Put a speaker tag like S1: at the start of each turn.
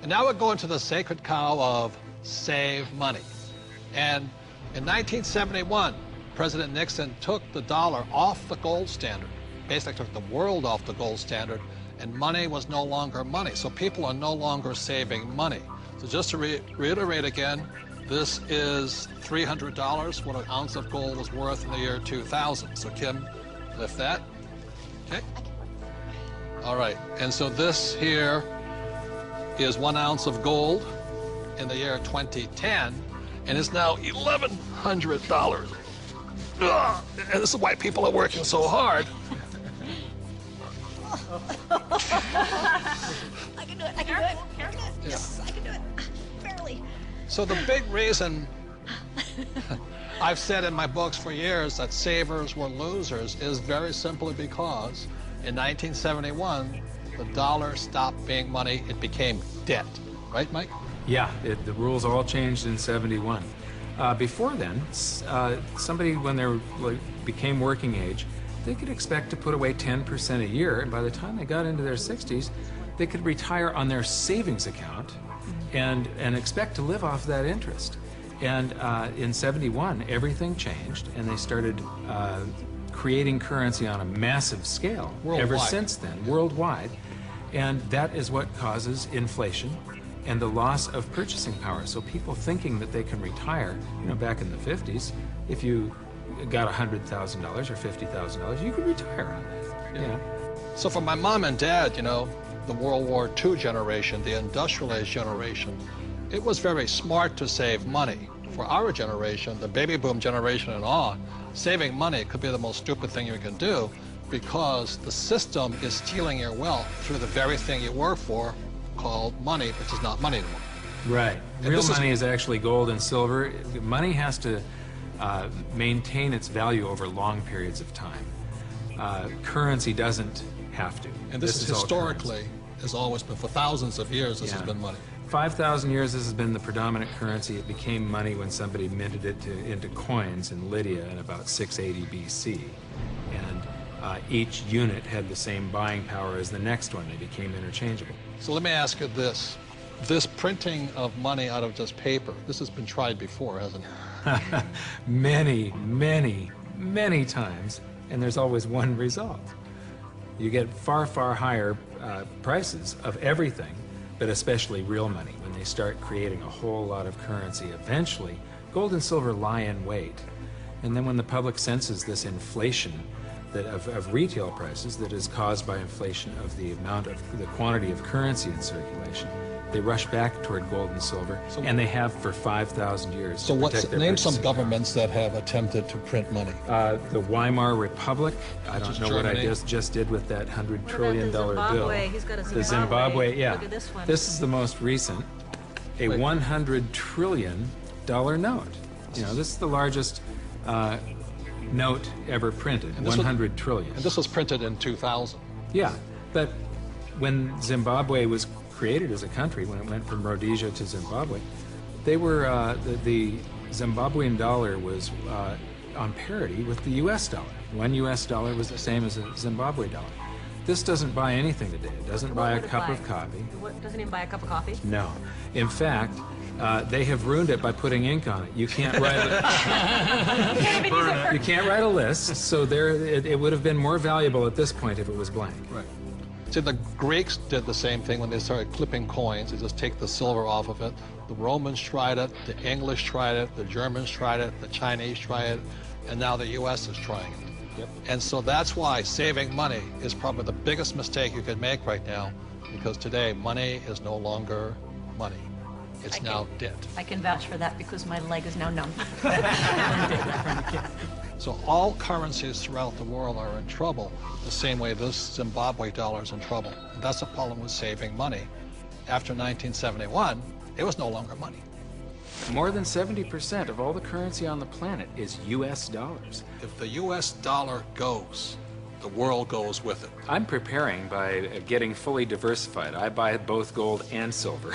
S1: And now we're going to the sacred cow of save money. And in 1971, President Nixon took the dollar off the gold standard, basically took the world off the gold standard, and money was no longer money. So people are no longer saving money. So just to reiterate again, this is $300, what an ounce of gold was worth in the year 2000. So Kim, lift that. Okay. All right, and so this here is 1 ounce of gold in the year 2010, and it's now $1,100. Ugh, and this is why people are working so hard.
S2: I can do it, I can do it. Careful. Yes, I can do it. Barely.
S1: So the big reason I've said in my books for years that savers were losers is very simply because in 1971, the dollar stopped being money, it became debt. Right, Mike?
S3: Yeah, the rules all changed in '71. Before then, somebody, when they became working age, they could expect to put away 10% a year, and by the time they got into their 60s, they could retire on their savings account and expect to live off that interest. And in '71, everything changed, and they started creating currency on a massive scale.
S1: Worldwide.
S3: Ever since then, worldwide. And that is what causes inflation and the loss of purchasing power. So people thinking that they can retire, you know, back in the 50s, if you got $100,000 or $50,000, you could retire on that.
S1: Yeah.
S3: You know?
S1: So for my mom and dad, you know, the World War II generation, the industrial age generation, it was very smart to save money. For our generation, the baby boom generation and on, saving money could be the most stupid thing you can do because the system is stealing your wealth through the very thing you work for, called money, which is not money anymore.
S3: Right. Real money is actually gold and silver. Money has to maintain its value over long periods of time. Currency doesn't have to.
S1: And this is historically, has always been, for thousands of years, this has been money.
S3: 5,000 years this has been the predominant currency. It became money when somebody minted it into coins in Lydia in about 680 BC. And each unit had the same buying power as the next one. They became interchangeable.
S1: So let me ask you this. This printing of money out of just paper, this has been tried before, hasn't it?
S3: Many, many, many times, and there's always one result. You get far, far higher prices of everything, but especially real money. When they start creating a whole lot of currency, eventually gold and silver lie in wait. And then when the public senses this inflation of retail prices that is caused by inflation of the quantity of currency in circulation, they rush back toward gold and silver, and they have for 5,000 years.
S1: So name some governments that have attempted to print money.
S3: The Weimar Republic. I don't know
S1: Germany.
S3: what I just did with that $100 trillion bill.
S2: He's got a Zimbabwe.
S3: The Zimbabwe, yeah.
S2: Look at this one.
S3: This is the most recent, a $100 trillion note. You know, this is the largest note ever printed, 100 trillion.
S1: And this was printed in 2000.
S3: Yeah, but when Zimbabwe was created as a country, when it went from Rhodesia to Zimbabwe, they were, the Zimbabwean dollar was on parity with the US dollar. $1 US was the same as a Zimbabwe dollar. This doesn't buy anything today. It doesn't buy a cup of coffee.
S2: Doesn't even buy a cup of coffee?
S3: No. In fact, they have ruined it by putting ink on it. You can't write you can't write a list, so it would have been more valuable at this point if it was blank.
S1: Right. See, the Greeks did the same thing when they started clipping coins. They just take the silver off of it. The Romans tried it, the English tried it, the Germans tried it, the Chinese tried it, and now the US is trying it.
S3: Yep.
S1: And so that's why saving money is probably the biggest mistake you could make right now, because today money is no longer money. It's now debt.
S2: I can vouch for that because my leg is now numb.
S1: So all currencies throughout the world are in trouble, the same way this Zimbabwe dollar is in trouble. And that's the problem with saving money. After 1971, it was no longer money.
S3: More than 70% of all the currency on the planet is US dollars.
S1: If the US dollar goes, the world goes with it.
S3: I'm preparing by getting fully diversified. I buy both gold and silver.